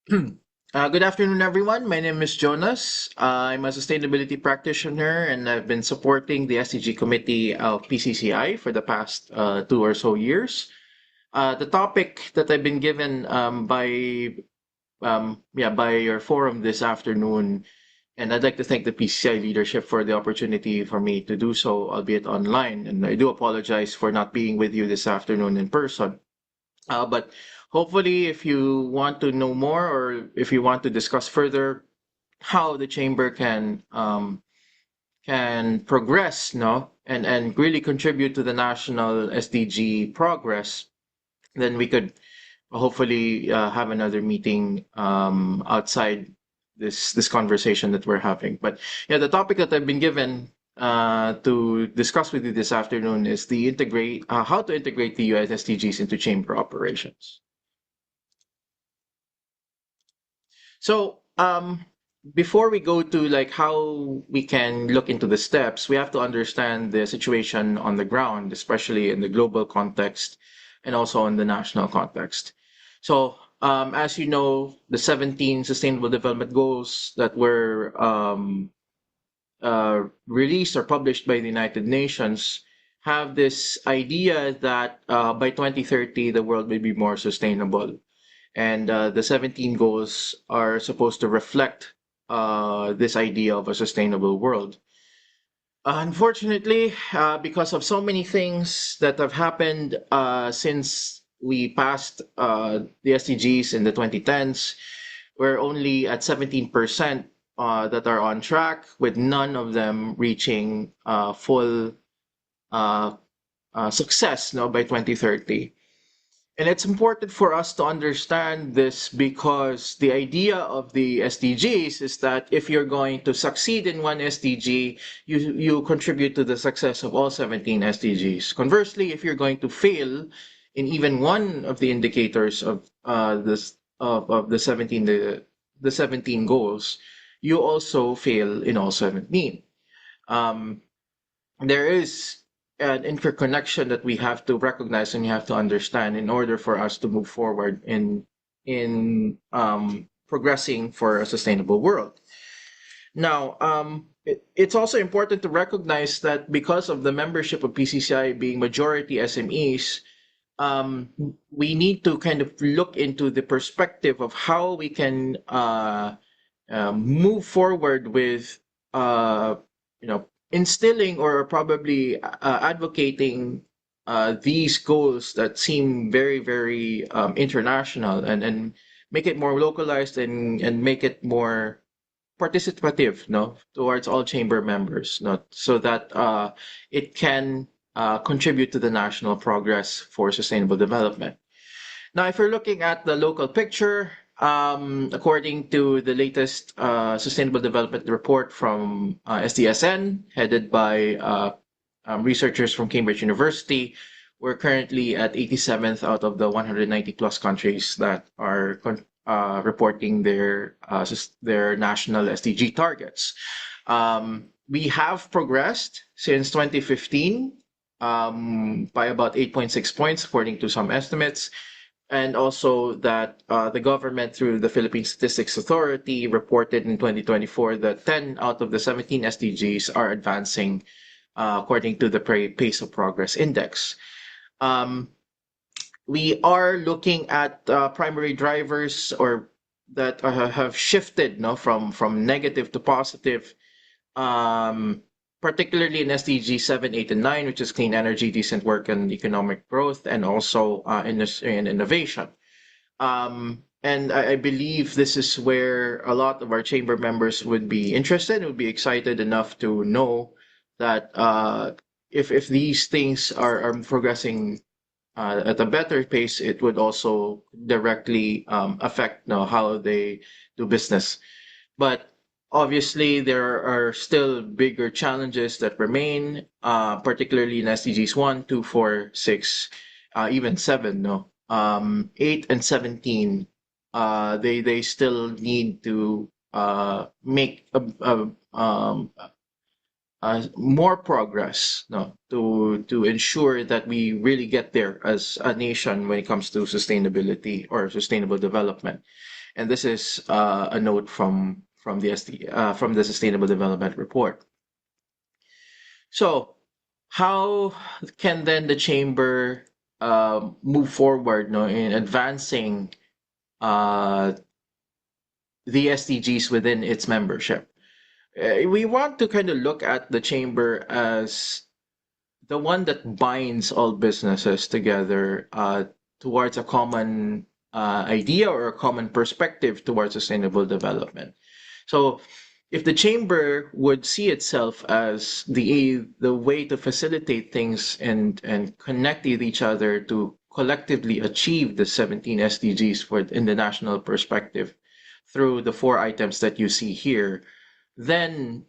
Good afternoon, everyone. My name is Jonas. I'm a sustainability practitioner, and I've been supporting the SDG committee of PCCI for the past 2 or so years. The topic that I've been given by your forum this afternoon, and I'd like to thank the PCCI leadership for the opportunity for me to do so, albeit online. And I do apologize for not being with you this afternoon in person. But hopefully, if you want to know more or if you want to discuss further how the chamber can progress, no, and really contribute to the national SDG progress, then we could hopefully have another meeting outside this conversation that we're having. But yeah, the topic that I've been given to discuss with you this afternoon is the integrate how to integrate the US SDGs into chamber operations. So, before we go to like how we can look into the steps, we have to understand the situation on the ground, especially in the global context and also in the national context. So, as you know, the 17 Sustainable Development Goals that were released or published by the United Nations have this idea that by 2030 the world may be more sustainable, and the 17 goals are supposed to reflect this idea of a sustainable world. Unfortunately, because of so many things that have happened since we passed the SDGs in the 2010s, we're only at 17% that are on track, with none of them reaching full uh, success, no, by 2030. And it's important for us to understand this because the idea of the SDGs is that if you're going to succeed in one SDG, you contribute to the success of all 17 SDGs. Conversely, if you're going to fail in even one of the indicators of this of the 17 goals, you also fail in all 17. Um, there is an interconnection that we have to recognize and you have to understand in order for us to move forward in progressing for a sustainable world. Now, it's also important to recognize that because of the membership of PCCI being majority SMEs, we need to kind of look into the perspective of how we can move forward with uh, instilling or probably advocating these goals that seem very, very international, and make it more localized and make it more participative, no, towards all chamber members, no, so that it can contribute to the national progress for sustainable development. Now, if you're looking at the local picture, according to the latest Sustainable Development Report from SDSN, headed by researchers from Cambridge University, we're currently at 87th out of the 190 plus countries that are reporting their national SDG targets. We have progressed since 2015 by about 8.6 points, according to some estimates, and also that the government, through the Philippine Statistics Authority, reported in 2024 that 10 out of the 17 SDGs are advancing according to the Pace of Progress Index. Um, we are looking at primary drivers or that have shifted, no, from negative to positive, um, particularly in SDG 7, 8, and 9, which is clean energy, decent work, and economic growth, and also in innovation. And I believe this is where a lot of our chamber members would be interested, would be excited enough to know that if these things are progressing at a better pace, it would also directly affect, how they do business. But obviously, there are still bigger challenges that remain, particularly in SDGs 1, 2, 4, 6, even 7, no? 8 and 17, they still need to make more progress, no, to ensure that we really get there as a nation when it comes to sustainability or sustainable development. And this is a note from the from the Sustainable Development Report. So, how can then the chamber move forward, no, in advancing uh, the SDGs within its membership? We want to kind of look at the chamber as the one that binds all businesses together towards a common idea or a common perspective towards sustainable development. So, if the chamber would see itself as the way to facilitate things and connect with each other to collectively achieve the 17 SDGs for in the national perspective through the four items that you see here, then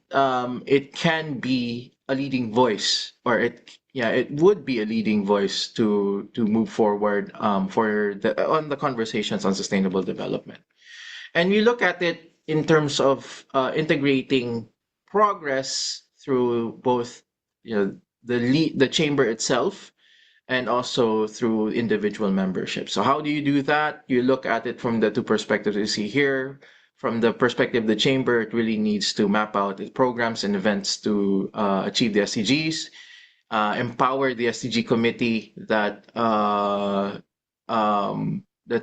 it can be a leading voice, or it would be a leading voice to move forward for the on the conversations on sustainable development. And we look at it in terms of integrating progress through both, the chamber itself and also through individual membership. So how do you do that? You look at it from the two perspectives you see here. From the perspective of the chamber, it really needs to map out its programs and events to achieve the SDGs, empower the SDG committee that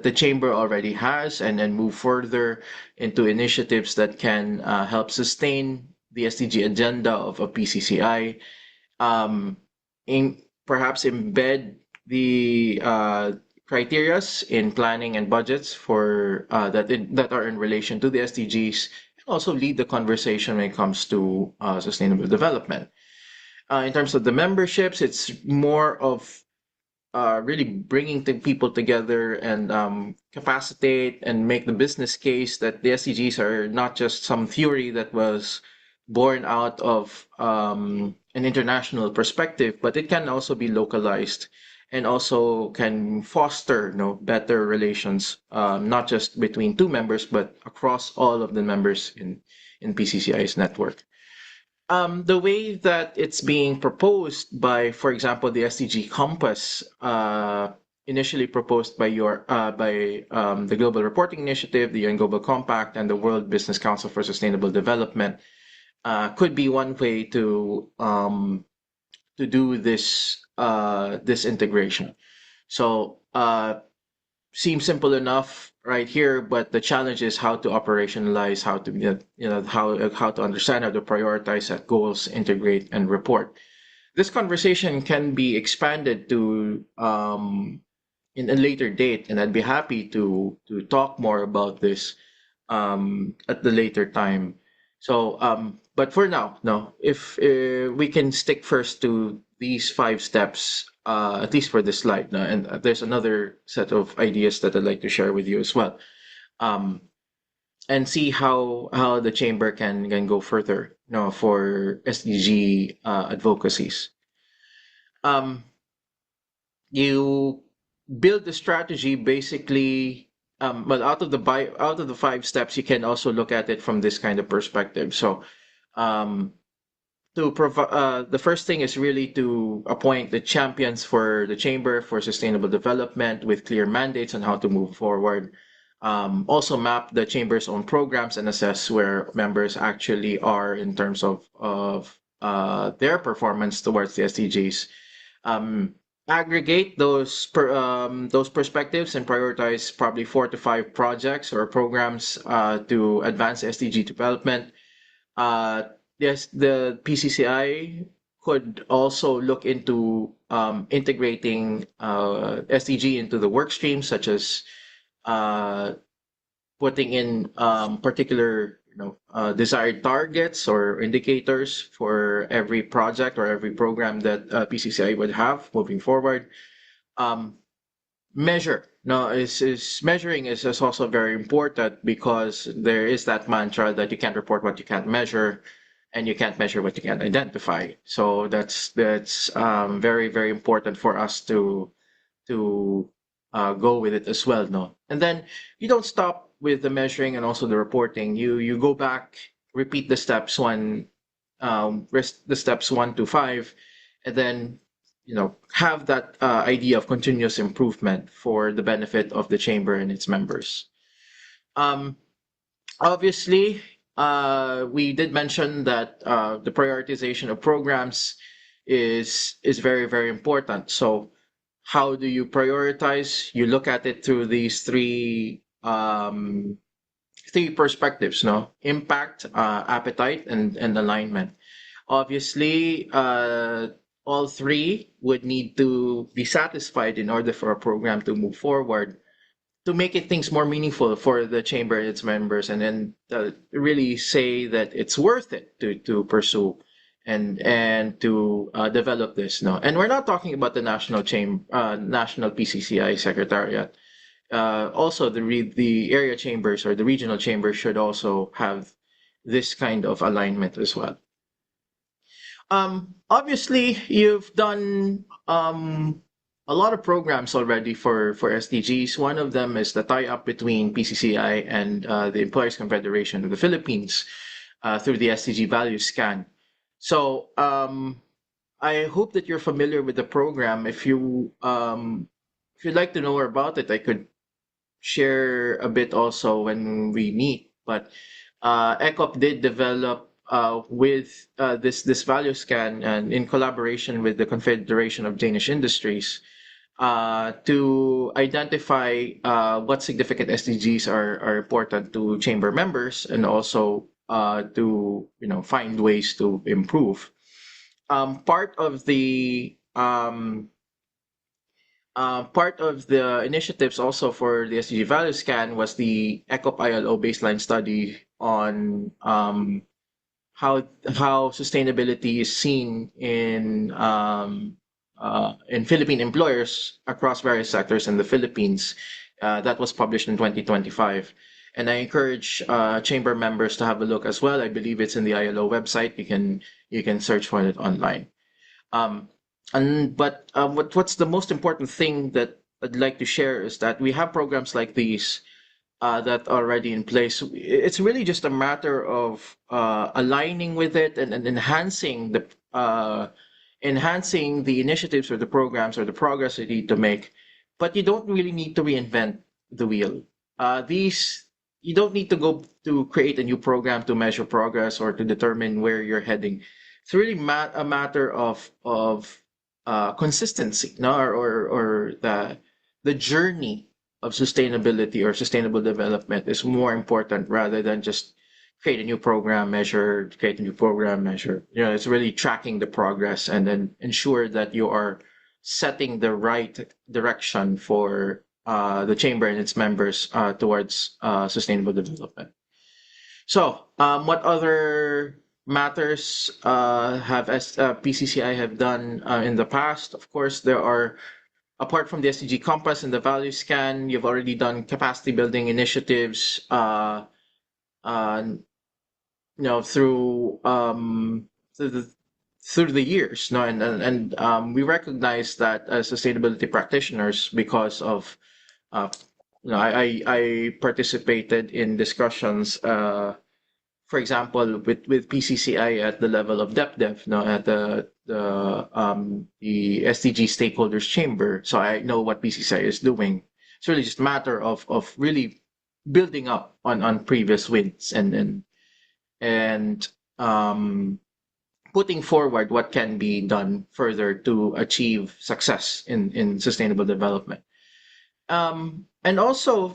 the chamber already has, and then move further into initiatives that can help sustain the SDG agenda of a PCCI, in perhaps embed the criterias in planning and budgets for that are in relation to the SDGs, and also lead the conversation when it comes to sustainable development. In terms of the memberships, it's more of really bringing the people together and capacitate and make the business case that the SDGs are not just some theory that was born out of an international perspective, but it can also be localized and also can foster, better relations, not just between two members, but across all of the members in PCCI's network. The way that it's being proposed by, for example, the SDG Compass, initially proposed by the Global Reporting Initiative, the UN Global Compact, and the World Business Council for Sustainable Development, could be one way to do this integration. So seems simple enough right here, but the challenge is how to operationalize, how to how to understand, how to prioritize, set goals, integrate, and report. This conversation can be expanded to in a later date, and I'd be happy to talk more about this at the later time. So, but for now, no, if we can stick first to these five steps, at least for this slide, no, and there's another set of ideas that I'd like to share with you as well, um, and see how the chamber can go further, for SDG advocacies. Um, you build the strategy basically, but out of the five steps, you can also look at it from this kind of perspective. So um, to provide the first thing is really to appoint the champions for the chamber for sustainable development with clear mandates on how to move forward. Also map the chamber's own programs and assess where members actually are in terms of their performance towards the SDGs. um, Aggregate those perspectives and prioritize probably 4 to 5 projects or programs to advance SDG development. Uh, yes, the PCCI could also look into integrating SDG into the work streams, such as uh, putting in particular desired targets or indicators for every project or every program that PCCI would have moving forward. Um, Measure. No, is measuring is also very important because there is that mantra that you can't report what you can't measure, and you can't measure what you can't identify. So that's very very important for us to go with it as well. No, and then you don't stop with the measuring and also the reporting. You go back, repeat the steps the steps 1 to 5, and then have that idea of continuous improvement for the benefit of the chamber and its members. Um, Obviously, we did mention that the prioritization of programs is very, very important. So how do you prioritize? You look at it through these three perspectives, no? Impact, appetite, and alignment. Obviously, all three would need to be satisfied in order for a program to move forward, to make it things more meaningful for the chamber and its members, and then really say that it's worth it to pursue and to develop this. No, and we're not talking about the national PCCI secretariat. Also, the area chambers or the regional chambers should also have this kind of alignment as well. Obviously, you've done a lot of programs already for SDGs. One of them is the tie-up between PCCI and the Employers Confederation of the Philippines through the SDG Value Scan. So I hope that you're familiar with the program. If you'd like to know more about it, I could share a bit also when we meet. But ECOP did develop with this value scan and in collaboration with the Confederation of Danish Industries to identify what significant SDGs are important to chamber members, and also to find ways to improve. Part of the initiatives also for the SDG Value Scan was the ECOP ILO baseline study on how sustainability is seen in Philippine employers across various sectors in the Philippines. That was published in 2025. And I encourage chamber members to have a look as well. I believe it's in the ILO website. You can search for it online. Um, what's the most important thing that I'd like to share is that we have programs like these that are already in place. It's really just a matter of aligning with it, and enhancing the initiatives or the programs or the progress you need to make. But you don't really need to reinvent the wheel. These You don't need to go to create a new program to measure progress or to determine where you're heading. It's really a matter of consistency, no, or the journey of sustainability or sustainable development is more important rather than just create a new program, measure. It's really tracking the progress and then ensure that you are setting the right direction for the chamber and its members towards sustainable development. So, what other matters PCCI have done in the past? Of course, there are, apart from the SDG Compass and the Value Scan, you've already done capacity building initiatives, uh, through the years. No, and we recognize that as sustainability practitioners because of uh, I participated in discussions. For example, with PCCI at the level of DepDev, no, at the SDG Stakeholders Chamber. So I know what PCCI is doing. It's really just a matter of really building up on previous wins, and um, putting forward what can be done further to achieve success in sustainable development. And also,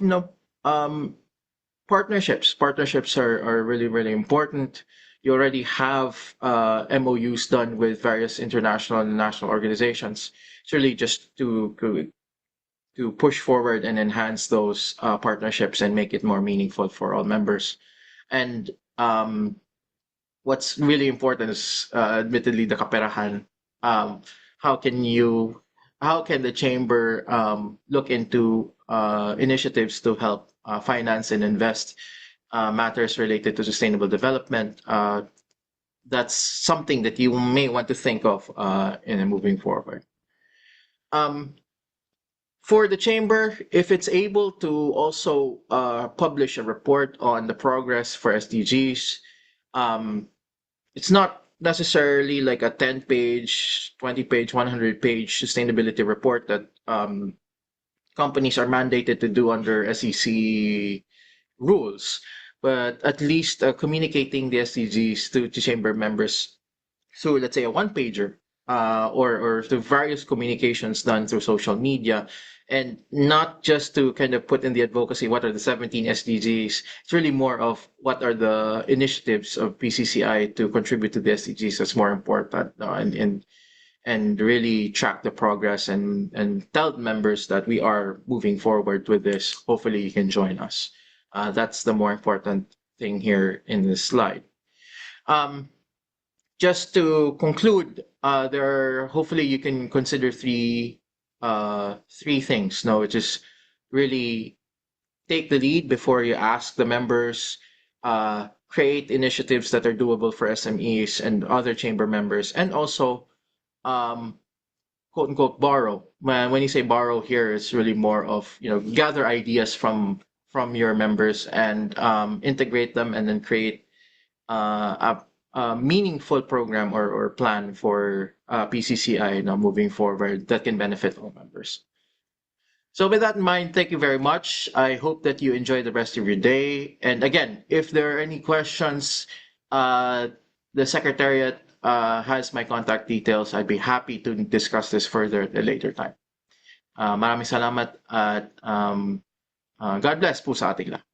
partnerships are really, really important. You already have MOUs done with various international and national organizations. It's really just to push forward and enhance those partnerships and make it more meaningful for all members. And what's really important is, admittedly, the kaperahan. Um, how can you, how can the chamber look into initiatives to help finance and invest matters related to sustainable development? That's something that you may want to think of in moving forward. Um, for the chamber, if it's able to also publish a report on the progress for SDGs, um, it's not necessarily like a 10-page, 20-page, 100-page sustainability report that companies are mandated to do under SEC rules, but at least communicating the SDGs to chamber members. So let's say a one pager, or through various communications done through social media, and not just to kind of put in the advocacy what are the 17 SDGs. It's really more of what are the initiatives of PCCI to contribute to the SDGs that's more important, and really track the progress, and tell members that we are moving forward with this. Hopefully, you can join us. That's the more important thing here in this slide. Um, just to conclude, there are, hopefully you can consider three things. No, which is really take the lead before you ask the members. Create initiatives that are doable for SMEs and other chamber members, and also um, quote unquote borrow. When you say borrow here, it's really more of gather ideas from your members, and integrate them, and then create a meaningful program or plan for PCCI now moving forward that can benefit all members. So with that in mind, thank you very much. I hope that you enjoy the rest of your day. And again, if there are any questions, uh, the Secretariat has my contact details. I'd be happy to discuss this further at a later time. Maraming salamat, at God bless po sa ating lahat.